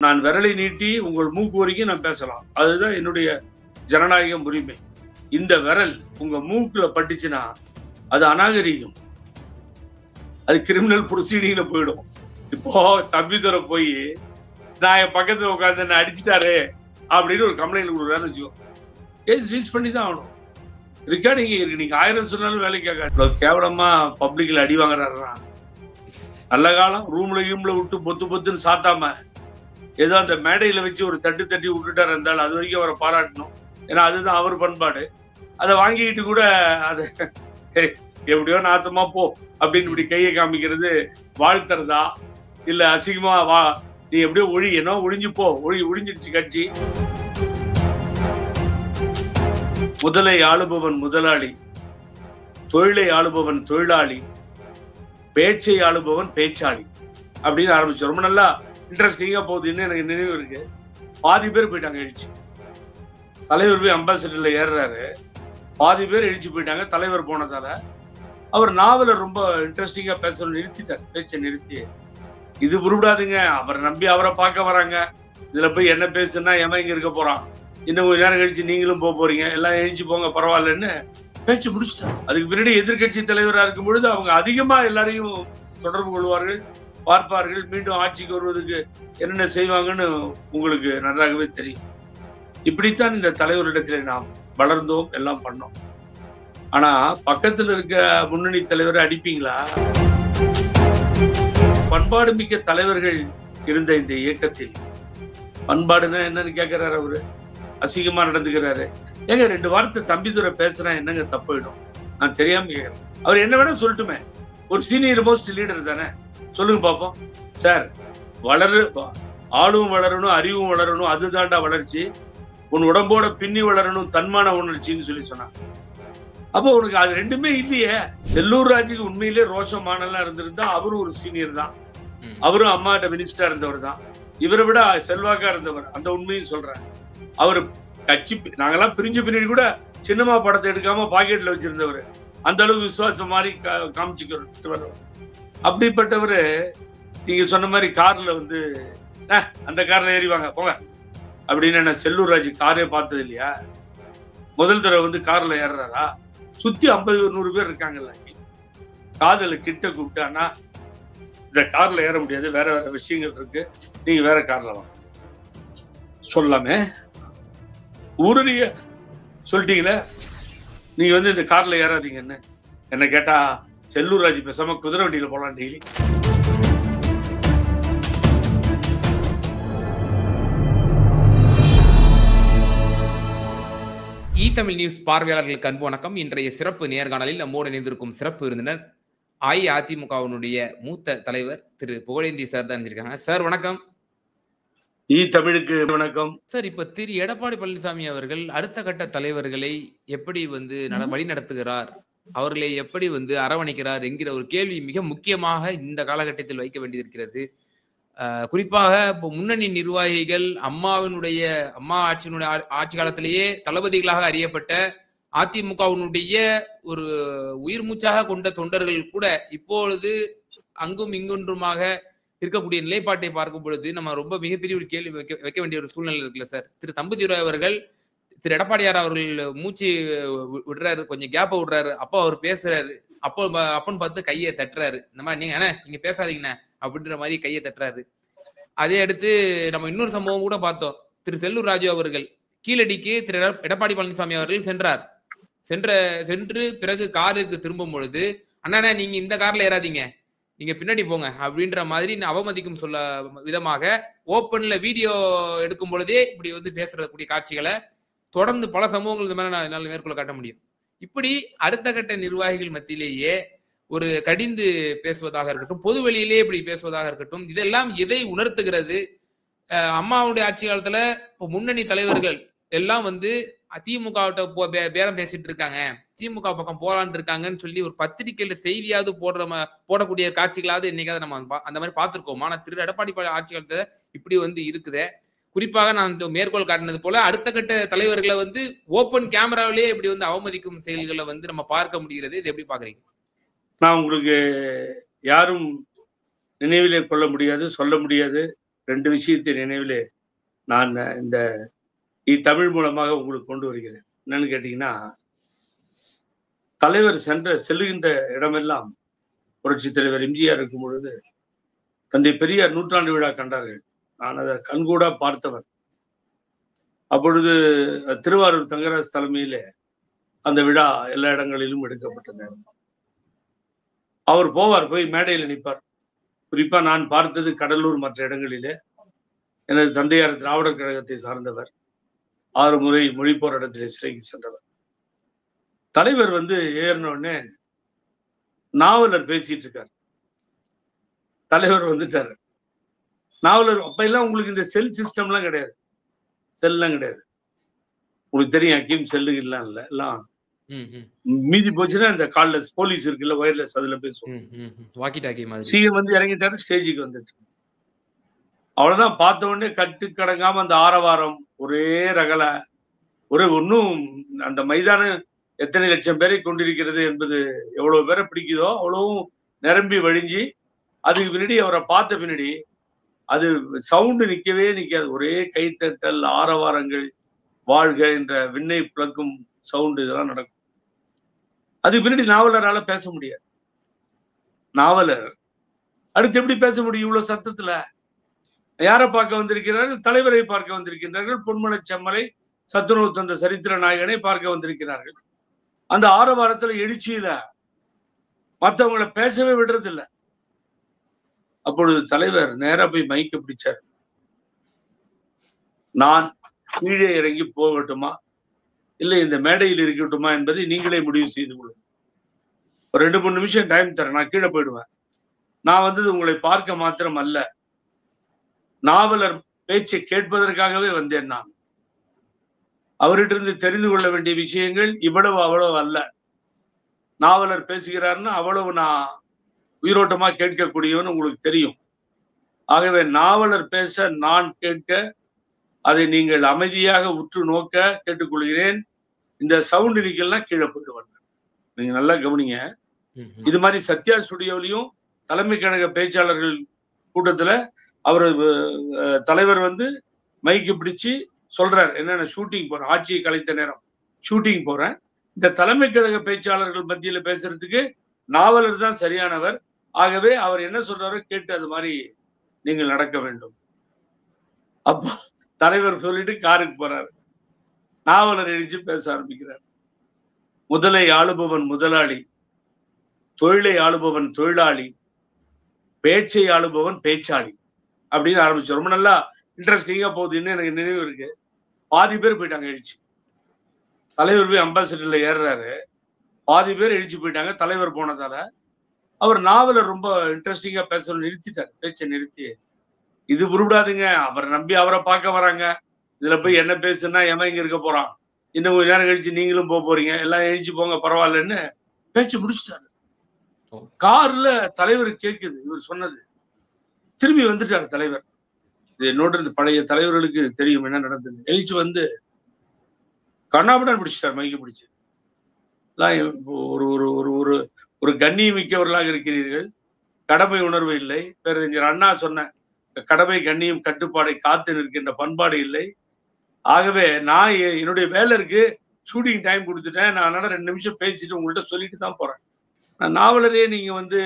நான் விரலை நீட்டி உங்கள் மூக்கு வரைக்கும் நான் பேசலாம். அதுதான் என்னுடைய ஜனநாயகம் உரிமை. இந்த விரல் உங்க மூக்குல பட்டுச்சுன்னா அது அநாகரீகம், அது கிரிமினல் ப்ரொசீடிங்ல போயிடும். இப்போ தம்பிதுரை போய் நான் என் பக்கத்துல உட்காந்து என்ன அடிச்சுட்டாரு அப்படின்னு ஒரு கம்ப்ளைண்ட் கொடுக்குறாருன்னு வச்சுக்கோ, கேஸ் ரீச் பண்ணி தான் ஆகணும். ரெக்கார்டிங் இருக்கு, நீங்க 1000 சொன்னாலும் வேலைக்கு ஆகாது. கேவலமா பப்ளிக்ல அடி வாங்குறாருன்னா நல்ல காலம் ரூம்ல விட்டு பொத்துன்னு சாத்தாம ஏதோ அந்த மேடையில வச்சு ஒரு தட்டி விட்டுட்டாரு இருந்தாலும் அது வரைக்கும் அவரை பாராட்டணும். ஏன்னா அதுதான் அவர் பண்பாடு. அதை வாங்கிக்கிட்டு கூட அதை எப்படியோ நாத்தமா போ அப்படின்னு இப்படி கையை காமிக்கிறது வாழ்த்துறதா இல்ல அசிங்கமா வா நீ எப்படியோ ஒழியனோ ஒழிஞ்சு போ, ஒழிஞ்சிருச்சு கட்சி. முதலை ஆளுபவன் முதலாளி, தொழிலை ஆளுபவன் தொழிலாளி, பேச்சை ஆளுபவன் பேச்சாளி அப்படின்னு ஆரம்பிச்சு ரொம்ப நல்லா இன்ட்ரெஸ்டிங்கா போகுதுன்னு எனக்கு நினைவு இருக்கு. பாதி பேர் போயிட்டாங்க எழுச்சி. தலைவர் போய் அம்பாசிடர்ல ஏறுறாரு, பாதி பேர் எழுச்சி போயிட்டாங்க தலைவர் போனதால. அவர் நாவல ரொம்ப இன்ட்ரெஸ்டிங்கா பேச நிறுத்திட்டார், பேச்சை நிறுத்தி. இது உருவிடாதுங்க, அவரை நம்பி அவரை பார்க்க வராங்க, இதுல போய் என்ன பேசுனா எவன் இங்க இருக்க போறான், இன்னும் கொஞ்ச நேரம் கழிச்சு நீங்களும் போறீங்க, எல்லாம் எழுச்சி போங்க பரவாயில்லன்னு பேச்சு முடிச்சுட்டாங்க. அதுக்கு பின்னாடி எதிர்கட்சி தலைவராக இருக்கும் பொழுது அவங்க அதிகமா எல்லாரையும் தொடர்பு கொள்வார்கள், பார்ப்பார்கள், மீண்டும் ஆட்சிக்கு வருவதற்கு என்னென்ன செய்வாங்கன்னு உங்களுக்கு நன்றாகவே தெரியும். இப்படித்தான் இந்த தலைவரிடத்தில் நாம் வளர்ந்தோம், எல்லாம் பண்ணோம். ஆனா பக்கத்துல இருக்க முன்னணி தலைவரை அடிப்பீங்களா? பண்பாடு மிக்க தலைவர்கள் இருந்த இந்த இயக்கத்தில் பண்பாடுன்னா என்னன்னு கேட்கிறாரு அவரு. அசிங்கமா நடந்துக்கிறாரு. ஏங்க 2 வார்த்தை தம்பிதுரை பேசுறேன் என்னங்க தப்பிடும்? நான் தெரியாம கேட்கிறேன். அவர் என்ன வேணா சொல்லட்டுமே, ஒரு சீனியர் மோஸ்ட் லீடர் தானே, சொல்லுங்க பாப்போம். சார் ஆளும் வளரணும், அறிவும் வளரணும், அதுதான்டா வளர்ச்சி. உன் உடம்போட பின்னி வளரணும், தன்மான உணர்ச்சின்னு சொல்லி சொன்னாங்க. அப்போ உனக்கு அது ரெண்டுமே இல்லையே. செல்லூர் ராஜுக்கு உண்மையிலே ரோஷம் மானெல்லாம் இருந்திருந்தா அவரும் ஒரு சீனியர் தான், அவரும் அம்மாட்ட மினிஸ்டரா இருந்தவர் தான், இவரை விட செல்வாக்கா இருந்தவர், அந்த உண்மையும் சொல்றேன். அவரு கட்சி நாங்கெல்லாம் பிரிஞ்ச பின்னாடி கூட சின்னமா படத்தை எடுக்காம பாக்கெட்ல வச்சிருந்தவர், அந்த அளவுக்கு விசுவாசம் மாதிரி காமிச்சுக்கிறவர். அப்படிப்பட்டவரு நீங்க சொன்ன மாதிரி கார்ல வந்து அந்த கார்ல ஏறிவாங்க போங்க அப்படின்னு என்ன செல்லூர் ராஜு காரே பார்த்தது இல்லையா? முதல் தடவை வந்து கார்ல ஏறுறாரா? சுத்தி 50-100 பேர் இருக்காங்கல்ல, காதல கிட்ட கூப்பிட்டு அண்ணா இந்த கார்ல ஏற முடியாது, வேற வேற விஷயங்கள் இருக்கு, நீங்க வேற கார்ல வாங்க சொல்லாமே. ஊரடிய சொல்லிட்டீங்களே, நீங்க வந்து இந்த கார்ல ஏறாதீங்கன்னு. என்ன கேட்டா செல்லூர் ராஜு பேசாம குதிரை வண்டியில போலாம் டெய்லி. தமிழ் நியூஸ் பார்வையாளர்களுக்கு அன்பு வணக்கம். இன்றைய சிறப்பு நேர்காணலில் நம்மோடு இணைந்திருக்கும் சிறப்பு விருந்தினர் அஇஅதிமுகவினுடைய மூத்த தலைவர் திரு புகழேந்தி சார் தான் இருந்திருக்காங்க. சார் வணக்கம். தமிழுக்கு வணக்கம் சார். இப்ப திரு எடப்பாடி பழனிசாமி அவர்கள் அடுத்த கட்ட தலைவர்களை எப்படி வந்து வழி நடத்துகிறார், அவர்களை எப்படி வந்து அரவணைக்கிறார் என்கிற ஒரு கேள்வி மிக முக்கியமாக இந்த காலகட்டத்தில் வைக்க வேண்டியிருக்கிறது. குறிப்பாக இப்போ முன்னணி நிர்வாகிகள் அம்மா ஆட்சியினுடைய ஆட்சி காலத்திலேயே தளபதிகளாக அறியப்பட்ட அதிமுகவினுடைய ஒரு உயிர் மூச்சாக கொண்ட தொண்டர்கள் கூட இப்பொழுது அங்கும் இங்கொன்றுமாக இருக்கக்கூடிய நிலைப்பாட்டை பார்க்கும் பொழுது நம்ம ரொம்ப மிகப்பெரிய ஒரு கேள்வி வைக்க வேண்டிய ஒரு சூழ்நிலை இருக்குல்ல சார். திரு தம்பிதுரை அவர்கள் திரு எடப்பாடியார் அவர்கள் மூச்சு விடுறாரு, கொஞ்சம் கேப்ப விடுறாரு, அப்போ அவர் பேசுறாரு, அப்பன்னு பார்த்து கையை தட்டுறாரு, இந்த மாதிரி நீங்க பேசாதீங்கண்ணே அப்படின்ற மாதிரி கையை தட்டுறாரு. அதே அடுத்து நம்ம இன்னொரு சம்பவம் கூட பார்த்தோம். திரு செல்லூர் ராஜு அவர்கள் கீழடிக்கு திரு எடப்பாடி பழனிசாமி அவர்கள் சென்று பிறகு காருக்கு திரும்பும் பொழுது அண்ணா நீங்க இந்த கார்ல ஏறாதீங்க, நீங்க பின்னாடி போங்க அப்படின்ற மாதிரி அவமதிக்கும் சொல்ல விதமாக ஓப்பன்ல வீடியோ எடுக்கும் பொழுதே இப்படி வந்து பேசுறக்கூடிய காட்சிகளை தொடர்ந்து பல சம்பவங்கள் இந்த மாதிரி என்னால மேற்கொள்ள காட்ட முடியும். இப்படி அடுத்த கட்ட நிர்வாகிகள் மத்தியிலேயே ஒரு கடிந்து பேசுவதாக இருக்கட்டும், பொது வெளியிலே இப்படி பேசுவதாக இருக்கட்டும், இதெல்லாம் எதை உணர்த்துகிறது? அம்மாவுடைய ஆட்சி காலத்துல இப்போ முன்னணி தலைவர்கள் எல்லாம் வந்து திமுக பேரம் பேசிட்டு இருக்காங்க, திமுக பக்கம் போராண்டு இருக்காங்கன்னு சொல்லி ஒரு பத்திரிகையில செய்தியாவது போடக்கூடிய காட்சிகளாவது என்னைக்காவது நம்ம அந்த மாதிரி பார்த்திருக்கோம். ஆனா திரு எடப்பாடி ஆட்சி காலத்துல இப்படி வந்து இருக்குதே. குறிப்பாக நான் மேற்கோள் காட்டினது போல அடுத்த கட்ட தலைவர்களை வந்து ஓப்பன் கேமராவிலேயே இப்படி வந்து அவமதிக்கும் செயல்களை வந்து நம்ம பார்க்க முடிகிறது. இது எப்படி பாக்குறீங்க? நான் உங்களுக்கு யாரும் நினைவிலே கொள்ள முடியாது, சொல்ல முடியாது. 2 விஷயத்தை நினைவிலே நான் இந்த தமிழ் மூலமாக உங்களுக்கு கொண்டு வருகிறேன். என்னன்னு கேட்டீங்கன்னா, தலைவர் செல்லுகின்ற இடமெல்லாம் புரட்சித் தலைவர் எம்ஜிஆர் இருக்கும் பொழுது தந்தை பெரியார் 100ஆண்டு விழா கண்டார்கள். நான் அதை கண்கூடா பார்த்தவன். அப்பொழுது திருவாரூர் தங்கராஜ் தலைமையிலே அந்த விழா எல்லா இடங்களிலும் எடுக்கப்பட்டது. அவர் போவார், போய் மேடையில் நிற்பார். குறிப்பா நான் பார்த்தது கடலூர், மற்ற இடங்களிலே. எனது தந்தையார் திராவிடர் கழகத்தை சார்ந்தவர். 6 முறை மொழி போராட்டத்திலே சிறைக்கு சென்றவர். தலைவர் ஏறின உடனே நாவலர் பேசிட்டு இருக்கார். தலைவர் வந்துட்டாரு. நாவலர் அப்ப எல்லாம் உங்களுக்கு இந்த செல் சிஸ்டம்லாம் கிடையாது, செல்லாம் கிடையாது. உங்களுக்கு தெரியும், ஹக்கீம் செல்லுலாம் இல்ல, எல்லாம் மீதி போச்சுன்னா இந்த கால்லெஸ் போலீஸ் இருக்குல்ல, ஒயர்லெஸ், அதுல பேசுவோம். சிஎம் இறங்கிட்டாரு, ஸ்டேஜுக்கு வந்துட்டு அவ்வளவுதான். பார்த்த உடனே கட்டு கடங்காம அந்த ஆரவாரம், ஒரே ரகல, ஒன்னும் அந்த மைதானம் எத்தனை லட்சம் பேரை கொண்டிருக்கிறது என்பது எவ்வளவு பேரை பிடிக்குதோ அவ்வளவும் நிரம்பி வழிஞ்சி, அதுக்கு பின்னாடி அவரை பார்த்த பின்னாடி அது சவுண்டு நிக்கவே நிக்காது. ஒரே கைத்தட்டல், ஆரவாரங்கள், வாழ்க என்ற விண்ணை பிளக்கும் சவுண்டு, இதெல்லாம் நடக்கும். அதுக்கு பின்னாடி நாவலரால பேச முடியாது. நாவலர் அடுத்து எப்படி பேச முடியும் இவ்வளவு சத்தத்துல? யாரை பார்க்க வந்திருக்கிறார்கள்? தலைவரை பார்க்க வந்திருக்கிறார்கள். பொன்மலை செம்மலை, சத்துணவு தந்த சரித்திர நாயகனை பார்க்க வந்திருக்கிறார்கள். அந்த ஆரவாரத்துல, எழுச்சியில மற்றவங்களை பேசவே விடுறது இல்லை. அப்பொழுது தலைவர் நேரா போய் மைக்க பிடிச்சார். நான் கீழே இறங்கி போகட்டுமா, இல்லை இந்த மேடையில் இருக்கட்டுமா என்பதை நீங்களே முடிவு செய்து கொள்ளுங்கள். ஒரு 2-3 நிமிஷம் டைம் தரேன், நான் கீழே போயிடுவேன். நான் உங்களை பார்க்க மாத்திரம் அல்ல, நாவலர் பேச்சை கேட்பதற்காகவே வந்தேன். நான் அவர்கிட்ட இருந்து தெரிந்து கொள்ள வேண்டிய விஷயங்கள் இவ்வளவு அவ்வளவு அல்ல. நாவலர் பேசுகிறார்னா அவ்வளவு நான் உயிரோட்டமா கேட்கக்கூடியவன் உங்களுக்கு தெரியும். ஆகவே நாவலர் பேச நான் கேட்க, அதை நீங்கள் அமைதியாக உற்று நோக்க கேட்டுக்கொள்கிறேன். இந்த சவுண்ட் நிக்கலாம் கீழே போயிட்டு வரேன். நீங்க நல்லா கவனிங்க. இது மாதிரி சத்யா ஸ்டுடியோலையும் தலைமை கழக பேச்சாளர்கள் கூட்டத்துல அவர் தலைவர் மைக்கு பிடிச்சு சொல்றாரு, என்னென்ன ஷூட்டிங் போறேன், ஆட்சியை கலைத்த நேரம் ஷூட்டிங் போறேன், இந்த தலைமை கழக பேச்சாளர்கள் மத்தியில பேசுறதுக்கு நாவலர் தான் சரியானவர். ஆகவே அவர் என்ன சொல்றாரோ கேட்டு அது மாதிரி நீங்கள் நடக்க வேண்டும். அப்போ தலைவர் சொல்லிட்டு காருக்கு போறாரு. நாவலர் எழுச்சி பேச ஆரம்பிக்கிறார். முதலை ஆளுபவன் முதலாளி, தொழிலை ஆளுபவன் தொழிலாளி, பேச்சை ஆளுபவன் பேச்சாளி அப்படின்னு ஆரம்பிச்சு ரொம்ப நல்லா இன்ட்ரெஸ்டிங்கா போகுதுன்னு எனக்கு நினைவு இருக்கு. பாதி பேர் போயிட்டாங்க எழுச்சி. தலைவர் போய் அம்பாசிடர்ல ஏறுறாரு, பாதி பேர் எழுச்சி போயிட்டாங்க தலைவர் போனதால. அவர் நாவலர் ரொம்ப இன்ட்ரெஸ்டிங்கா பேசணும் நிறுத்திட்டார், பேச்சை நிறுத்தி. இது உருவிடாதுங்க, அவரை நம்பி அவரை பார்க்க வராங்க, இதுல போய் என்ன பேசுனா எவன் இங்க இருக்க போறான், இன்னும் கொஞ்ச நேரம் கழிச்சு நீங்களும் போறீங்க, எல்லாம் எழுச்சி போங்க பரவாயில்லன்னு பேச்சு முடிச்சுட்டாரு. கார்ல தலைவர் கேட்குது இவர் சொன்னது. திரும்பி வந்துட்டாரு தலைவர். இது என்னோட பழைய தலைவர்களுக்கு தெரியும் என்ன நடந்தது. எழுச்சி கண்ணாபுடன் பிடிச்சிட்டார், மைக்க பிடிச்சு. ஒரு ஒரு ஒரு ஒரு ஒரு கண்ணியம் மிக்கவர்களாக இருக்கிறீர்கள், கடமை உணர்வு இல்லை. பேரறிஞர் அண்ணா சொன்ன கடமை கண்ணியம் கட்டுப்பாடை காத்து நிற்கின்ற பண்பாடு இல்லை. ஆகவே நான் என்னுடைய வேலை இருக்கு, ஷூட்டிங் டைம் கொடுத்துட்டேன், நான் அதனால 2 நிமிஷம் பேசிட்டு உங்கள்கிட்ட சொல்லிட்டு தான் போறேன். நான் நாவலரே நீங்க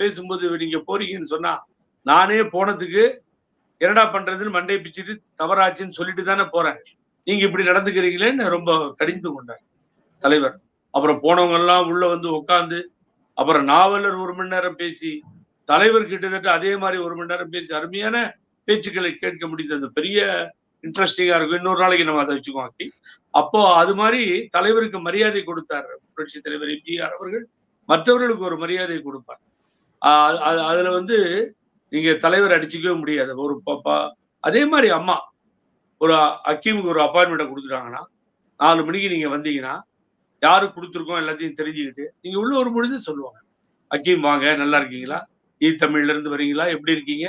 பேசும்போது நீங்க போறீங்கன்னு சொன்னா நானே போனதுக்கு என்னடா பண்றதுன்னு மண்டை பிச்சுட்டு தவறாச்சுன்னு சொல்லிட்டு தானே போறேன், நீங்க இப்படி நடந்துக்கிறீங்களேன்னு ரொம்ப கடிந்து கொண்டார் தலைவர். அப்புறம் போனவங்க எல்லாம் உள்ள உட்காந்து, அப்புறம் நாவலர் 1 மணி நேரம் பேசி, தலைவர் கிட்டத்தட்ட அதே மாதிரி 1 மணி நேரம் பேசி அருமையான பேச்சுக்களை கேட்க முடிந்தது. பெரிய இன்ட்ரெஸ்டிங்கா இருக்கும். இன்னொரு நாளைக்கு நம்ம அதை வச்சுக்குவோம். அப்போ அது மாதிரி தலைவருக்கு மரியாதை கொடுத்தார் புரட்சி தலைவர் எம்ஜிஆர் அவர்கள். மற்றவர்களுக்கு ஒரு மரியாதை கொடுப்பார். அதுல நீங்க தலைவர் அடிச்சுக்கவே முடியாது. ஒரு அதே மாதிரி அம்மா ஒரு ஹக்கீமுக்கு ஒரு அப்பாயின்மெண்ட்டை கொடுத்துட்டாங்கன்னா 4 மணிக்கு நீங்க வந்தீங்கன்னா யாருக்கு கொடுத்துருக்கோம் எல்லாத்தையும் தெரிஞ்சுக்கிட்டு நீங்க உள்ள ஒரு பொழுது சொல்லுவாங்க, ஹக்கீம் வாங்க, நல்லா இருக்கீங்களா, தமிழ்ல இருந்து வரீங்களா, எப்படி இருக்கீங்க,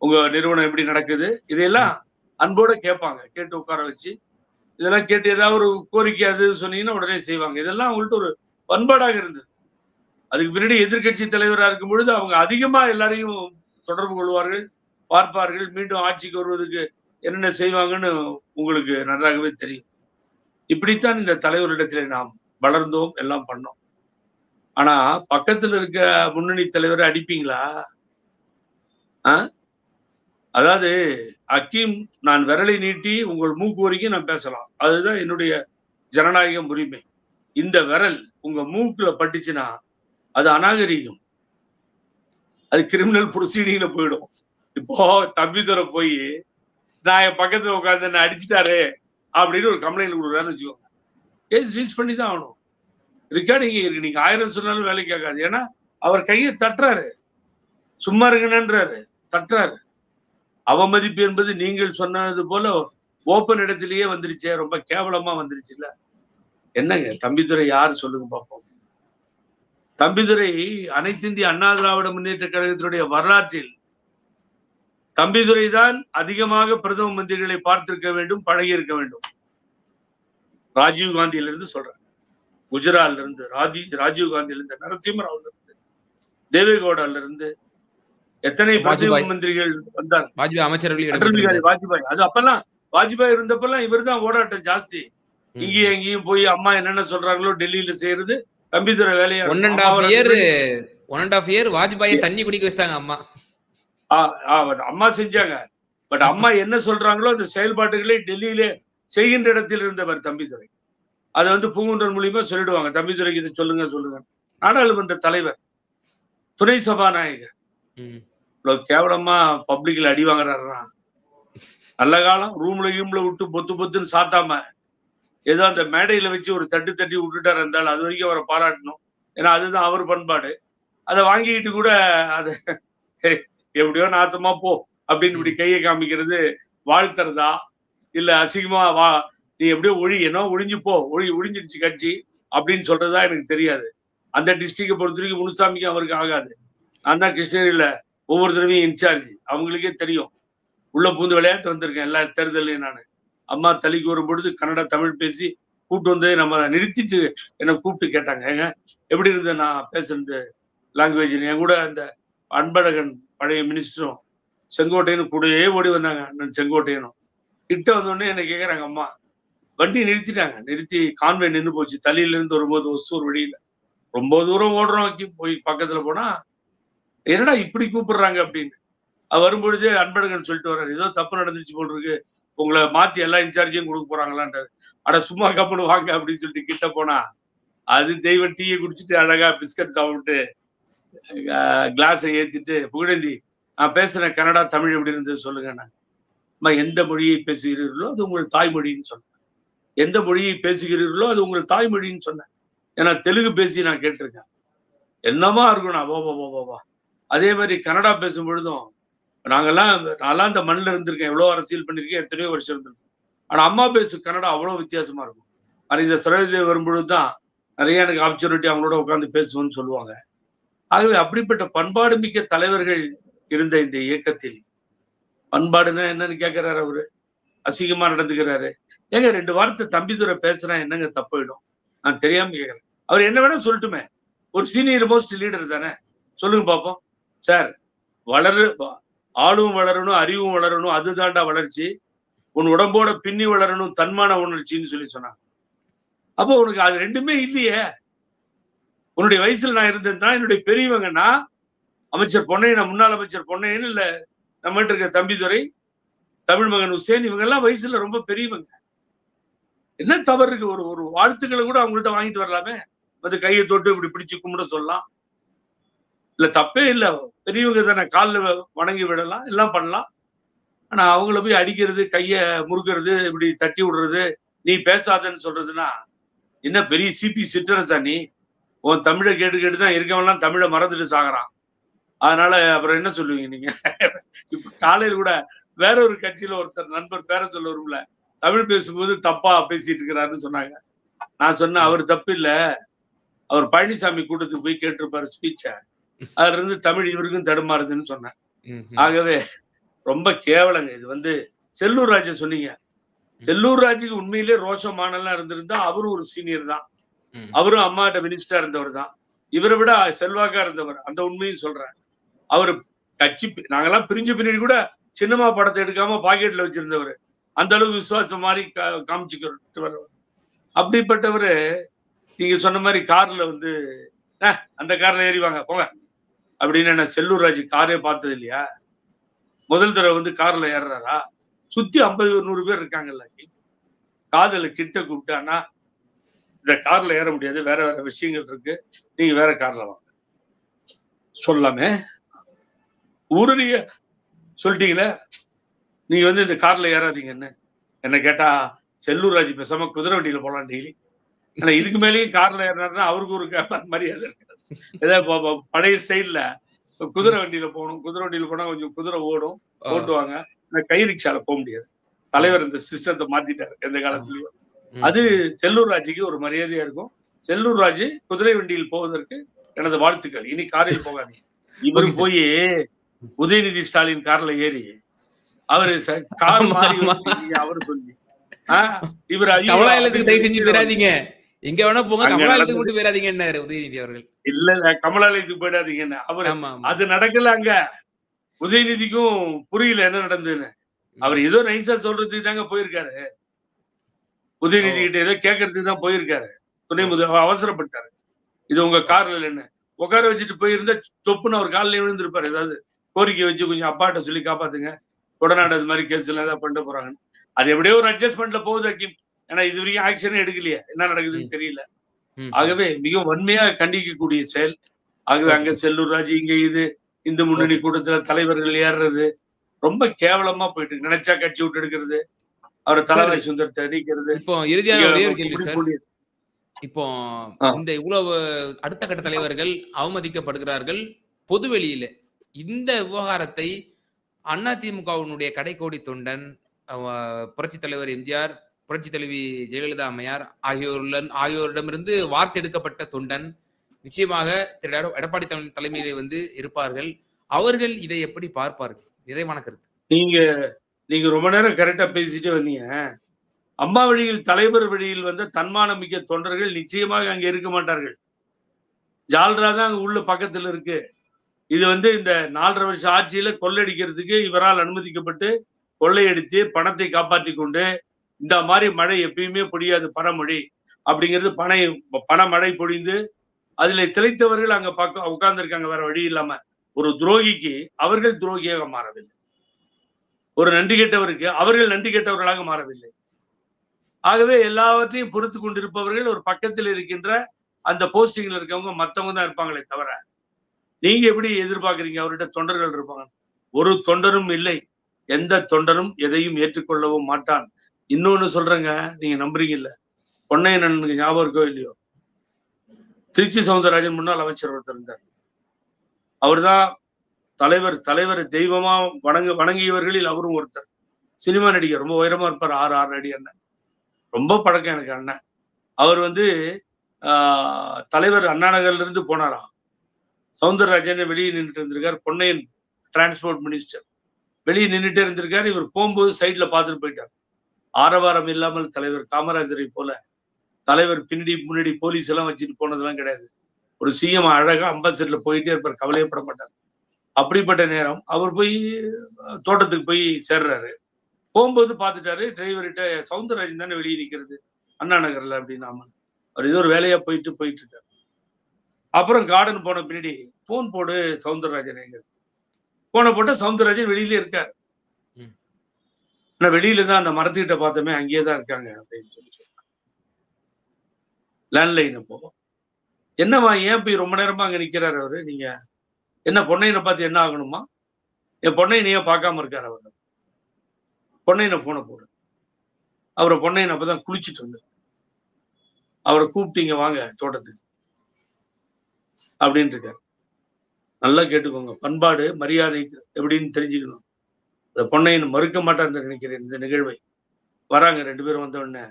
உங்க நிறுவனம் எப்படி நடக்குது, இதையெல்லாம் அன்போட கேட்பாங்க. கேட்டு உட்கார வச்சு இதெல்லாம் கேட்டு ஏதாவது ஒரு கோரிக்கை அது சொன்னீங்கன்னா உடனே செய்வாங்க. இதெல்லாம் அவங்கள்ட்ட ஒரு பண்பாடாக இருந்தது. அதுக்கு பின்னாடி எதிர்கட்சி தலைவராக இருக்கும் பொழுது அவங்க அதிகமா எல்லாரையும் தொடர்பு கொள்வார்கள், பார்ப்பார்கள். மீண்டும் ஆட்சிக்கு வருவதற்கு என்னென்ன செய்வாங்கன்னு உங்களுக்கு நன்றாகவே தெரியும். இப்படித்தான் இந்த தலைவரிடத்திலே நாம் வளர்ந்தோம், எல்லாம் பண்ணோம். ஆனா பக்கத்துல இருக்க முன்னணி தலைவரை அடிப்பீங்களா? அதாவது அக்கீம், நான் விரலை நீட்டி உங்கள் மூக்கு வரைக்கும் நான் பேசலாம். அதுதான் என்னுடைய ஜனநாயக உரிமை. இந்த விரல் உங்க மூக்குல பட்டுச்சுன்னா அது அநாகரீகம், அது கிரிமினல் ப்ரொசீடிங்ல போயிடும். இப்போ தம்பிதுரை போய் நான் என் பக்கத்துல உட்காந்து என்ன அடிச்சுட்டாரு அப்படின்னு ஒரு கம்ப்ளைண்ட் கொடுக்குறாருன்னு வச்சுக்கோங்க, கேஸ் ரீச் பண்ணி தான் ஆகணும். ரெக்கார்டிங் இருக்கு, நீங்க 1000 சொன்னாலும் வேலைக்கு ஆகாது. ஏன்னா அவர் கையை தட்டுறாரு, சும்மா இருங்கன்றாரு, தட்டுறாரு. அவமதிப்பு என்பது நீங்கள் சொன்னது போல ஓப்பன் இடத்திலேயே வந்துருச்சு, ரொம்ப கேவலமா வந்துருச்சு. இல்ல என்னங்க தம்பிதுரை யாரு சொல்லுங்க பார்ப்போம். தம்பிதுரை அனைத்து இந்திய அண்ணா திராவிட முன்னேற்ற கழகத்தினுடைய வரலாற்றில் தம்பிதுரை தான் அதிகமாக பிரதம மந்திரிகளை பார்த்திருக்க வேண்டும், பழகி இருக்க வேண்டும். ராஜீவ் காந்தியில இருந்து சொல்றேன், குஜராத்ல இருந்து ராஜீவ் காந்தியில இருந்து, நரசிம்மராவ்ல இருந்து, தேவேகவுடால இருந்து எத்தனை பிரதம மந்திரிகள் வந்தாங்க. அடல் பிகாரி வாஜ்பாய், அது அப்பெல்லாம் வாஜ்பாய் இருந்தப்பெல்லாம் இவர் தான் ஓடாட்டம் ஜாஸ்தி. இங்கேயும் எங்கேயும் போய் அம்மா என்னென்ன சொல்றாங்களோ டெல்லியில செய்யறது தம்பிதுரை வேலையா. 1.5 இயர் வாஜ்பாயை தண்ணி குடிக்க வச்சிட்டாங்க அம்மா. அம்மா செஞ்சாங்க. பட் அம்மா என்ன சொல்றாங்களோ அந்த செயல்பாடுகளை டெல்லியிலே செய்கின்ற இடத்தில் இருந்தவர் தம்பிதுரை. அதை வந்து பூங்குன்றன் மூலியமா சொல்லிடுவாங்க, தம்பிதுரைக்கு இதை சொல்லுங்க சொல்லுங்க. நாடாளுமன்ற தலைவர், துணை சபாநாயகர், இவ்வளவு கேவலமா பப்ளிக்ல அடி வாங்குறாருன்னா, நல்ல காலம் ரூம்ல விட்டு பொத்து பொத்துன்னு சாத்தாம ஏதோ அந்த மேடையில வச்சு ஒரு தட்டு தட்டி விட்டுட்டாரு இருந்தாலும் அது வரைக்கும் அவரை பாராட்டணும். ஏன்னா அதுதான் அவர் பண்பாடு. அதை வாங்கிக்கிட்டு கூட அதை எப்படியோ நாத்தமா போ அப்படின்னு இப்படி கையை காமிக்கிறது வாழ்த்துறதா இல்ல அசிங்கமா வா நீ எப்படியோ ஒழிஞ்சு போ, ஒழிஞ்சிருச்சு கட்சி அப்படின்னு சொல்றதா எனக்கு தெரியாது. அந்த டிஸ்ட்ரிக்டை பொறுத்த வரைக்கும் முனுசாமிக்கு அவருக்கு ஆகாது. நான் தான் கிருஷ்ணகிரியில ஒவ்வொரு தடவையும் இன்சார்ஜ், அவங்களுக்கே தெரியும். உள்ள பூந்து விளையாட்டு வந்திருக்கேன் எல்லா தேர்தலையும். நான் அம்மா தலிக்கு வரும்பொழுது கன்னடா தமிழ் பேசி கூப்பிட்டு வந்து நம்ம நிறுத்திட்டு என்னை கூப்பிட்டு கேட்டாங்க, ஏங்க எப்படி இருந்தது நான் பேசுறது லாங்குவேஜ். என் கூட அந்த அன்பழகன் பழைய மினிஸ்டரும் செங்கோட்டையனும் கூடயே ஓடி வந்தாங்க. அண்ணன் செங்கோட்டையனும் கிட்ட வந்தோடனே என்ன கேட்கறாங்க, அம்மா வண்டி நிறுத்திட்டாங்க, நிறுத்தி கான்வே நின்று போச்சு. தலியில இருந்து வரும்போது ஒசூர் வழியில ரொம்ப தூரம் ஓடுறோம், போய் பக்கத்துல போனா என்னடா இப்படி கூப்பிடுறாங்க அப்படின்னு. அது வரும்பொழுதே அன்பழகன் சொல்லிட்டு வர்றாரு, ஏதோ தப்பு நடந்துச்சு போல் இருக்கு, உங்களை மாத்தி எல்லா இன்சார்ஜையும் கொடுக்க போறாங்களான்றாரு. அட சும்மா கப்பல் வாங்க அப்படின்னு சொல்லிட்டு கிட்ட போனா அது தெய்வம் டீயை குடிச்சிட்டு அழகா பிஸ்கட் சாப்பிட்டு கிளாஸை ஏத்திட்டு, புகழேந்தி நான் பேசுறேன் கன்னடா தமிழ் எப்படி இருந்தது சொல்லுங்க. நான் எந்த மொழியை பேசுகிறீர்களோ அது உங்கள் தாய்மொழின்னு சொன்னேன். எந்த மொழியை பேசுகிறீர்களோ அது உங்கள் தாய்மொழின்னு சொன்னேன். ஏன்னா தெலுங்கு பேசி நான் கேட்டிருக்கேன், என்னமா இருக்கணும் வா. அதே மாதிரி கன்னடா பேசும் பொழுதும் நான்லாம் இந்த மண்ணில் இருந்திருக்கேன், எவ்வளவு அரசியல் பண்ணிருக்கேன், எத்தனையோ வருஷம் இருந்திருக்கேன். ஆனா அம்மா பேசு கன்னடா அவ்வளவு வித்தியாசமா இருக்கும். ஆனால் இந்த சரோஜதேவி வரும்பொழுதுதான் நிறைய எனக்கு ஆப்பர்ச்சுனிட்டி அவங்களோட உட்காந்து பேசுவோம்னு சொல்லுவாங்க. ஆகவே அப்படிப்பட்ட பண்பாடு மிக்க தலைவர்கள் இருந்த இந்த இயக்கத்தில் பண்பாடுன்னா என்னன்னு கேட்கிறாரு அவரு, அசிங்கமா நடந்துக்கிறாரு. ஏங்க 2 வார்த்தை தம்பிதுரை பேசுறா என்னங்க தப்பிடும்? நான் தெரியாம கேட்கிறேன். அவர் என்ன வேணா சொல்லட்டுமே, ஒரு சீனியர் மோஸ்ட் லீடர் தானே, சொல்லுங்க பாப்போம். சார் ஆளும் வளரணும், அறிவும் வளரணும், அதுதான்டா வளர்ச்சி. உன் உடம்போட பின்னி வளரணும், தன்மான உணர்ச்சின்னு சொல்லி சொன்னாங்க. அப்போ உனக்கு அது ரெண்டுமே இல்லையே. உன்னுடைய வயசுல நான் இருந்ததுன்னா என்னுடைய பெரியவங்கன்னா அமைச்சர் பொன்னையன், முன்னாள் அமைச்சர் பொன்னையன், இல்ல நம்மகிட்ட இருக்க தம்பிதுரை, தமிழ் மகன் உசேன், இவங்க எல்லாம் வயசுல ரொம்ப பெரியவங்க. என்ன தவறு இருக்கு? ஒரு வாழ்த்துக்களை கூட அவங்கள்ட்ட வாங்கிட்டு வரலாமே. வந்து கையை தொட்டு இப்படி பிடிச்சு கும்பிட சொல்லலாம், இல்ல தப்பே இல்ல, பெரியவங்க தானே, காலில் வணங்கி விடலாம், எல்லாம் பண்ணலாம். ஆனா அவங்கள போய் அடிக்கிறது, கைய முறுக்கிறது, இப்படி தட்டி விடுறது, நீ பேசாதன்னு சொல்றதுன்னா என்ன பெரிய சிபி சிற்றரசா நீ? உன் தமிழை கேட்டுதான் இருக்கவன்லாம் தமிழை மறந்துட்டு சாகுறான். அதனால அப்புறம் என்ன சொல்லுவீங்க நீங்க? இப்ப காலையில் கூட வேற ஒரு கட்சியில ஒருத்தர் நண்பர் பேர சொல்ல வரும்ல, தமிழ் பேசும்போது தப்பா பேசிட்டு இருக்கிறாருன்னு சொன்னாங்க. நான் சொன்னேன், அவர் தப்பு இல்ல, அவர் பழனிசாமி கூட்டத்துக்கு போய் கேட்டிருப்பாரு ஸ்பீச்ச, அதுல இருந்து தமிழ் இவருக்கும் தடுமாறுதுன்னு சொன்னேன். ஆகவே ரொம்ப கேவலங்க இது. வந்து செல்லூர் ராஜு சொன்னீங்க, செல்லூர் ராஜுக்கு உண்மையிலே ரோஷமானெல்லாம் இருந்திருந்தா அவரும் ஒரு சீனியர் தான், அவரும் அம்மாட்ட மினிஸ்டரா இருந்தவர் தான், இவரை விட செல்வாக்கா இருந்தவர், அந்த உண்மையும் சொல்றேன். அவரு கட்சி நாங்கெல்லாம் பிரிஞ்ச பின்னாடி கூட சினிமா படத்தை எடுக்காம பாக்கெட்ல வச்சிருந்தவர், அந்த அளவுக்கு விசுவாசம் மாதிரி காமிச்சுக்கிட்டு. அப்படிப்பட்டவரு நீங்க சொன்ன மாதிரி கார்ல வந்து அந்த கார்ல ஏறிவாங்க போங்க அப்படின்னு என்ன செல்லூர் ராஜு காரே பார்த்தது இல்லையா? முதல் தடவை வந்து கார்ல ஏறுறாரா? சுத்தி 50-100 பேர் இருக்காங்கல்ல. காதல கிட்ட கூப்பிட்டு, அண்ணா இந்த கார்ல ஏற முடியாது, வேற வேற விஷயங்கள் இருக்கு, நீங்க வேற கார்ல வாங்க சொல்லாமே. ஊருடைய சொல்லிட்டீங்களே, நீங்க வந்து இந்த கார்ல ஏறாதீங்கன்னு. என்ன கேட்டா செல்லூர் ராஜு பேசாம குதிரை வண்டியில போலாம் டெய்லி. ஆனா இதுக்கு மேலேயும் கார்ல ஏறினாருன்னா அவருக்கு ஒரு மரியாதை இருக்கு. ஏதாவது பழைய ஸ்டைல்ல குதிரை வண்டியில போகணும். குதிரை வண்டியில போனா கொஞ்சம் குதிரை ஓடும், ஓட்டுவாங்க. கை ரிக்ஷால போக முடியாது. தலைவர் இந்த சிஸ்டத்தை மாத்திட்டாரு எந்த காலத்திலயும். அது செல்லூர் ராஜுக்கு ஒரு மரியாதையா இருக்கும். செல்லூர் ராஜு குதிரை வண்டியில் போவதற்கு எனது வாழ்த்துக்கள். இனி காரில் போகாதீங்க. இவரு போய் உதயநிதி ஸ்டாலின் கார்ல ஏறி அவரு கார் மாறி அவரு சொல்லி இவர் கமலாலயத்துக்கு தயவு செஞ்சு போயிடாதீங்க, எங்க வேணா போங்க, கமலாலயத்துக்கு மட்டும் போயிடாதீங்கன்னாரு உதயநிதி அவர்கள். இல்ல கமலாலயத்துக்கு போயிடாதீங்கன்னு அவரு. அது நடக்கல அங்க. உதயநிதிக்கும் புரியல என்ன நடந்ததுன்னு. அவர் ஏதோ நைசா சொல்றதுக்கு தாங்க போயிருக்காரு. உதயநிதி கிட்ட ஏதோ கேட்கறதுக்கு தான் போயிருக்காரு. துணை முதல்வர் அவசரப்பட்டாரு. இது உங்க கார்ல இல்லைன்னு உட்கார வச்சுட்டு போயிருந்தா தொப்புன்னு அவர் காலில் விழுந்திருப்பாரு. ஏதாவது கோரிக்கை வச்சு கொஞ்சம் அப்பாட்ட சொல்லி காப்பாத்துங்க, கொடநாடு அது மாதிரி கேஸ் எல்லாம் ஏதாவது பண்ணிட்டு போறாங்கன்னு. அது எப்படியோ ஒரு அட்ஜஸ்ட்மெண்ட்ல போகுது ஹக்கீம். ஏன்னா இது வரைக்கும் ஆக்ஷனே எடுக்கலையே, என்ன நடக்குதுன்னு தெரியல. ஆகவே மிக வன்மையா கண்டிக்கக்கூடிய செயல். ஆகவே அங்க செல்லூர் ராஜு, இங்க இது இந்து முன்னணி கூட்டத்துல தலைவர்கள் ஏறுறது ரொம்ப கேவலமா போயிட்டு இருக்கு. நினைச்சா கட்சி விட்டு எடுக்கிறது, அவர் தலைவாய் சுந்தரத்தை நீக்கிறது. இப்போ இறுதியான ஒரே ஒரு கேள்வி சார். இப்போ இந்த இவ்வளவு அடுத்த கட்ட தலைவர்கள் அவமதிக்கப்படுகிறார்கள் பொதுவெளியில. இந்த விவகாரத்தை அதிமுகவினுடைய கடைக்கோடி தொண்டன், புரட்சி தலைவர் எம்ஜிஆர், புரட்சி தலைவி ஜெயலலிதா அம்மையார் ஆகியோரிடமிருந்து வார்த்தெடுக்கப்பட்ட தொண்டன் நிச்சயமாக திரு எடப்பாடி தலைமையிலே வந்து இருப்பார்கள். அவர்கள் இதை எப்படி பார்ப்பார்கள்? நிறைவான கருத்து. நீங்க ரொம்ப நேரம் கரெக்டா பேசிட்டு வந்தீங்க. அம்மா வழியில் தலைவர் வழியில் வந்த தன்மானம் மிக்க தொண்டர்கள் நிச்சயமாக அங்க இருக்க மாட்டார்கள். ஜால்ரா தான் அங்க உள்ள பக்கத்துல இருக்கு. இது வந்து இந்த 4.5 வருஷ ஆட்சியில கொள்ளையடிக்கிறதுக்கு இவரால் அனுமதிக்கப்பட்டு கொள்ளையடித்து பணத்தை காப்பாற்றி கொண்டு, இந்த மாதிரி மழை எப்பயுமே பொழியாது, பணமழை அப்படிங்கிறது பணமழை பொழிந்து அதுல திளைத்தவர்கள் அங்க உட்கார்ந்து இருக்காங்க. வேற வழி இல்லாம ஒரு துரோகிக்கு அவர்கள் துரோகியாக மாறவில்லை, ஒரு நன்றி கெட்டவருக்கு அவர்கள் நன்றி கெட்டவர்களாக மாறவில்லை. ஆகவே எல்லாவற்றையும் பொறுத்து கொண்டிருப்பவர்கள் ஒரு பக்கத்தில் இருக்கின்ற அந்த போஸ்டிங்ல இருக்கவங்க மத்தவங்க தான் இருப்பாங்களே தவிர, நீங்க எப்படி எதிர்பார்க்கறீங்க அவர்கிட்ட தொண்டர்கள் இருப்பாங்க? ஒரு தொண்டரும் இல்லை. எந்த தொண்டரும் எதையும் ஏற்றுக்கொள்ளவும் மாட்டான். இன்னொன்னு சொல்றேங்க, நீங்க நம்புறீங்கல்ல, பொன்னையனுக்கு ஞாபகம் இருக்கோ இல்லையோ, திருச்சி சவுந்தரராஜன் முன்னாள் அமைச்சர் ஒருத்தர் இருந்தார். அவர்தான் தலைவர் தெய்வமா வணங்கியவர்களில் அவரும் ஒருத்தர். சினிமா நடிகர், ரொம்ப உயரமா இருப்பார், 6 அடி அண்ணன், ரொம்ப பழக்கம் எனக்கு அண்ணன். அவர் வந்து தலைவர் அண்ணா நகர்ல இருந்து போனாராம். சவுந்தரராஜன் வெளியே நின்றுட்டு இருந்திருக்காரு. பொன்னையன் டிரான்ஸ்போர்ட் மினிஸ்டர் வெளியே நின்றுட்டே இருந்திருக்காரு. இவர் போகும்போது சைட்ல பார்த்துட்டு போயிட்டார். ஆரவாரம் இல்லாமல் தலைவர் காமராஜரை போல தலைவர் பின்னாடி முன்னாடி போலீஸ் எல்லாம் வச்சுட்டு போனதெல்லாம் கிடையாது. ஒரு சிஎம் அழகா அம்பாசிடர்ல போயிட்டே இருப்பார், கவலையப்பட மாட்டார். அப்படிப்பட்ட நேரம் அவர் போய் தோட்டத்துக்கு போய் சேர்றாரு. போகும்போது பார்த்துட்டாரு டிரைவர்கிட்ட, சவுந்தரராஜன் தானே வெளியே நிற்கிறது அண்ணா நகர்ல அப்படின்னாம. அவர் ஏதோ ஒரு வேலையா போயிட்டு இருக்காரு. அப்புறம் கார்டன் போன பின்னாடி போன் போடு சவுந்தரராஜன் எங்க போன போட்ட சவுந்தரராஜன் வெளியிலே இருக்காரு. வெளியில தான் அந்த மரத்துக்கிட்ட பார்த்தோமே அங்கேயே தான் இருக்காங்க அப்படின்னு சொல்லி சொன்னாங்க. லேண்ட்லைன் போகும். என்னவா ஏன் போய் ரொம்ப நேரமா அங்க நிக்கிறாரு அவரு? நீங்க என்ன பொன்னையனை பார்த்து என்ன ஆகணுமா? என் பொன்னையனையே பார்க்காம இருக்காரு அவர். பொன்னையனை போனை போடு. அவரை பொன்னையன் அப்பதான் குளிச்சுட்டு இருந்தார். அவரை கூப்பிட்டீங்க வாங்க தோட்டத்துக்கு அப்படின்னு இருக்காரு. நல்லா கேட்டுக்கோங்க, பண்பாடு மரியாதை எப்படின்னு தெரிஞ்சுக்கணும். இந்த பொன்னையன் மறுக்க மாட்டான்னு நினைக்கிறேன் இந்த நிகழ்வை. வராங்க 2 பேரும் வந்த உடனே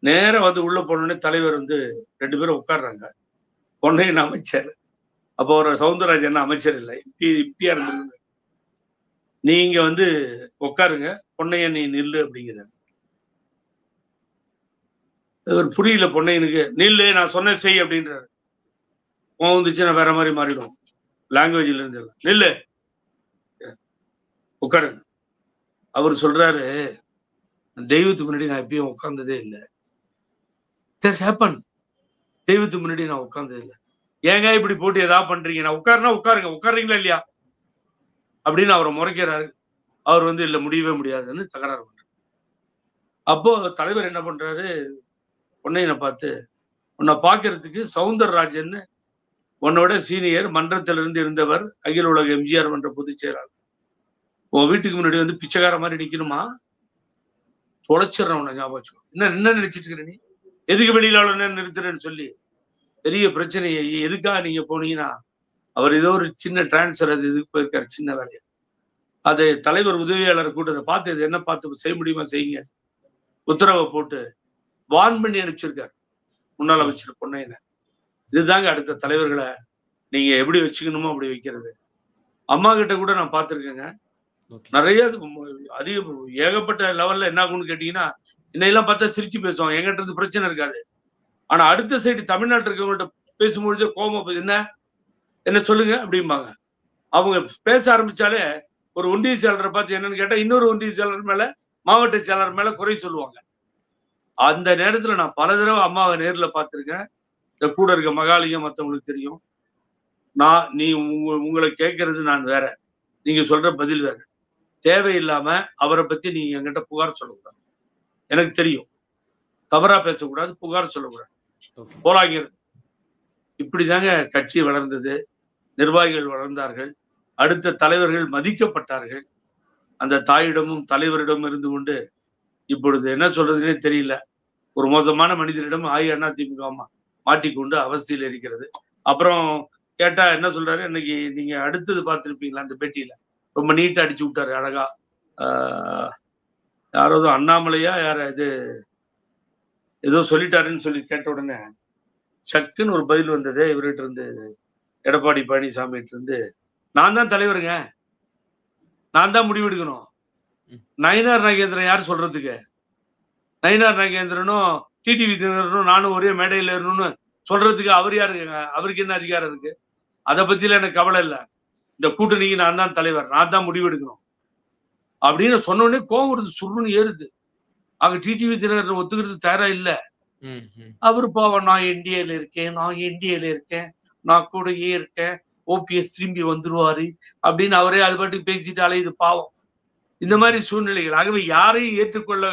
நேரம் வந்து உள்ள போனோடனே தலைவர் வந்து 2 பேரும் உட்காடுறாங்க. பொன்னையன் அமைச்சர், அப்போ ஒரு சவுந்தரராஜன் அமைச்சர் இல்லை, இப்பியா இருந்திருந்தாங்க. நீங்க வந்து உட்காருங்க, பொன்னையன் நீ நில்லு அப்படிங்கிறார். புரியல பொன்னையனுக்கு. நில்லு, நான் சொன்ன செய் அப்படின்றாரு. வந்துச்சு நான் வேற மாதிரி மாறிடும் லாங்குவேஜ்ல இருந்து. நில்லு, உட்காருங்க. அவர் சொல்றாரு, தெய்வத்துக்கு முன்னாடி நான் எப்பயும் உட்கார்ந்ததே இல்ல. It has happen. தெய்வத்துக்கு முன்னாடி நான் உட்கார்ந்தது இல்ல. ஏங்க இப்படி போட்டு ஏதாவது பண்றீங்க? நான் உட்காருனா உட்காருங்க. உட்கார்றீங்களா இல்லையா? அப்படின்னு அவரை முறைக்கிறாரு. அவர் வந்து இல்ல முடியவே முடியாதுன்னு தகராறு பண்றாரு. அப்போ தலைவர் என்ன பண்றாரு, பொன்னையனை பார்த்து, உன்னை பார்க்கறதுக்கு சவுந்தரராஜன் உன்னோட சீனியர் மன்றத்திலிருந்து இருந்தவர், அகில உலக எம்ஜிஆர் மன்ற பொதுச் செயலாளர். உன் வீட்டுக்கு முன்னாடி வந்து பிச்சைக்கார மாதிரி நிக்கணுமா? தொலைச்சிடறேன் உன்னை, ஞாபகம் வச்சுக்கோ. என்ன நினைச்சிட்டு இருக்கிற நீ? எதுக்கு வெளியில நிறுத்துறேன்னு சொல்லி பெரிய பிரச்சனையை எதுக்காக நீங்க போனீங்கன்னா, அவர் ஏதோ ஒரு சின்ன டிரான்ஸ்பர் அது இதுக்கு போயிருக்காரு, சின்ன வேலையை. அது தலைவர் உதவியாளர் கூட்டத்தை பார்த்து இது என்ன பார்த்து செய்ய முடியுமா செய்யுங்க, உத்தரவை போட்டு வான் பண்ணி அனுப்பிச்சிருக்காரு முன்னாள் அமைச்சர் பொன்னையனை. இதுதாங்க அடுத்த தலைவர்களை நீங்க எப்படி வச்சுக்கணுமோ அப்படி வைக்கிறது. அம்மா கிட்ட கூட நான் பார்த்திருக்கேங்க. நிறைய அதிக ஏகப்பட்ட லெவல்ல என்ன ஆகும்னு கேட்டீங்கன்னா, இன்னையெல்லாம் பார்த்தா சிரிச்சு பேசுவாங்க, எங்கிட்ட இருந்து பிரச்சனை இருக்காது. ஆனா அடுத்த சைடு தமிழ்நாட்டில் இருக்கவங்கள்ட்ட பேசும்பொழுது கோபம், என்ன சொல்லுங்க அப்படிம்பாங்க. அவங்க பேச ஆரம்பிச்சாலே ஒரு ஒன்றிய செயலரை பார்த்து என்னன்னு கேட்டா இன்னொரு ஒன்றிய செயலர் மேல, மாவட்ட செயலர் மேல குறை சொல்லுவாங்க. அந்த நேரத்துல நான் பல தடவை அம்மாவை நேர்ல பார்த்திருக்கேன். இந்த கூட இருக்க மகாலிங்கம் மற்றவங்களுக்கு தெரியும். நீ உங்களை கேட்கறது நான் வேற, நீங்க சொல்ற பதில் வேற. தேவையில்லாம அவரை பத்தி நீங்க என்கிட்ட புகார் சொல்லக்கூடாது. எனக்கு தெரியும், தவறா பேசக்கூடாது, புகார் சொல்லக்கூடாது, போலாங்கிறது. இப்படிதாங்க கட்சி வளர்ந்தது, நிர்வாகிகள் வளர்ந்தார்கள், அடுத்த தலைவர்கள் மதிக்கப்பட்டார்கள். அந்த தாயிடமும் தலைவரிடம் இருந்து கொண்டு இப்பொழுது என்ன சொல்றதுன்னே தெரியல, ஒரு மோசமான மனிதரிடம் அதிமுக மாட்டிக்கொண்டு அவஸ்தையில் இருக்கிறது. அப்புறம் கேட்டா என்ன சொல்றாரு, இன்னைக்கு நீங்க அடுத்தது பார்த்திருப்பீங்களா அந்த பேட்டியில, ரொம்ப நீட்டா அடிச்சு விட்டாரு அழகா. யாராவது அண்ணாமலையா யார இது ஏதோ சொல்லிட்டாருன்னு சொல்லி கேட்ட உடனே சக்குன்னு ஒரு பதில் வந்தது இவர்கிட்ட இருந்து, எடப்பாடி பழனிசாமிகிட்ட இருந்து, நான் தான் தலைவருங்க, நான் தான் முடிவெடுக்கணும். நயினார் நாகேந்திரன் யார் சொல்றதுக்கு? நயினார் நாகேந்திரனும் டிடிவி தினகரனும் நானும் ஒரே மேடையில் இருக்கணும்னு சொல்றதுக்கு அவர் யாருங்க? அவருக்கு என்ன அதிகாரம் இருக்கு? அதை பத்தில எனக்கு கவலை இல்லை. இந்த கூட்டணிக்கு நான் தான் தலைவர், நான் தான் முடிவெடுக்கணும் அப்படின்னு சொன்ன உடனே கோவம் வருது, சுருன்னு ஏறுது. அங்க டிடிவி தினகரன் ஒத்துக்கிறது தயாரா இல்ல. அவரு பாவம், நான் என்டிஏல இருக்கேன், நான் கூடயே இருக்கேன், ஓபிஎஸ் திரும்பி வந்துருவாரு அப்படின்னு அவரே அது பாட்டுக்கு பேசிட்டாலே இது பாவம். இந்த மாதிரி சூழ்நிலைகள். ஆகவே யாரையும் ஏற்றுக்கொள்ள,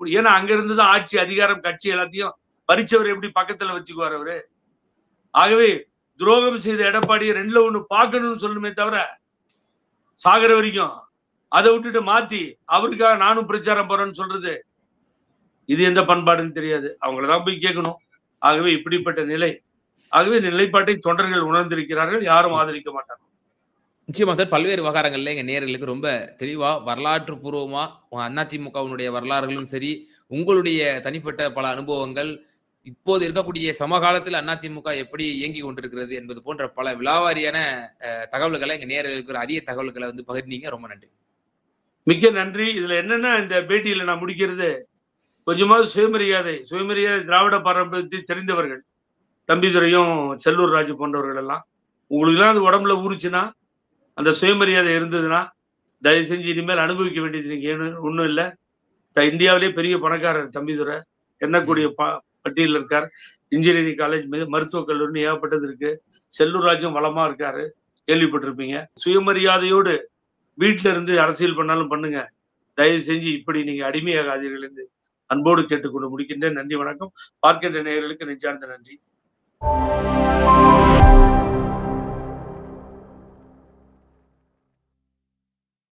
ஏன்னா அங்க இருந்துதான் ஆட்சி அதிகாரம் கட்சி எல்லாத்தையும் பறிச்சவர் எப்படி பக்கத்துல வச்சுக்குவார் அவரு. ஆகவே துரோகம் செய்த எடப்பாடியை 2ல 1 பார்க்கணும்னு சொல்லணுமே தவிர, சாகர வரைக்கும் அதை விட்டுட்டு மாத்தி அவருக்காக நானும் பிரச்சாரம் போறேன்னு சொல்றது, இது எந்த பண்பாடுன்னு தெரியாது. அவங்களதான் போய் கேட்கணும். ஆகவே இப்படிப்பட்ட நிலை. ஆகவே இந்த நிலைப்பாட்டை தொண்டர்கள் உணர்ந்திருக்கிறார்கள், யாரும் ஆதரிக்க மாட்டாங்க. நிச்சயமா சார். பல்வேறு விவகாரங்கள்ல எங்க நேயர்களுக்கு ரொம்ப தெளிவா வரலாற்று பூர்வமா அதிமுகவினுடைய வரலாறுகளும் சரி, உங்களுடைய தனிப்பட்ட பல அனுபவங்கள், இப்போது இருக்கக்கூடிய சமகாலத்தில் அதிமுக எப்படி இயங்கி கொண்டிருக்கிறது என்பது போன்ற பல விலாவாரியான தகவல்களை எங்க நேயர்களுக்கு ஒரு அரிய தகவல்களை வந்து பகிர்ந்தீங்க. ரொம்ப நன்றி. மிக்க நன்றி. இதுல என்னன்னா, இந்த பேட்டியில நான் முடிக்கிறது, கொஞ்சமாவது சுயமரியாதை திராவிட பாரம்பரியத்தை தெரிந்தவர்கள், தம்பிதுரையும் செல்லூர் ராஜு போன்றவர்கள் எல்லாம், உங்களுக்கு எல்லாம் அது உடம்புல ஊறுச்சுன்னா, அந்த சுயமரியாதை இருந்ததுன்னா, தயவு செஞ்சு இனிமேல் அனுபவிக்க வேண்டியது நீங்க ஒன்றும் இல்லை. இந்தியாவிலேயே பெரிய பணக்காரர் தம்பிதுரை, எண்ணக்கூடிய பட்டியலில் இருக்கார். இன்ஜினியரிங் காலேஜ், மருத்துவக் கல்லூரி ஏகப்பட்டது இருக்கு. செல்லூர் ராஜும் வளமா இருக்காரு, கேள்விப்பட்டிருப்பீங்க. சுயமரியாதையோடு வீட்டில இருந்து அரசியல் பண்ணாலும் பண்ணுங்க. தயவு செஞ்சு இப்படி நீங்க அடிமையாகாதீர்கள் என்று அன்போடு கேட்டுக்கொண்டு முடிக்கின்றேன். நன்றி, வணக்கம். பார்க்கின்ற நேயர்களுக்கு நெஞ்சார்ந்த நன்றி.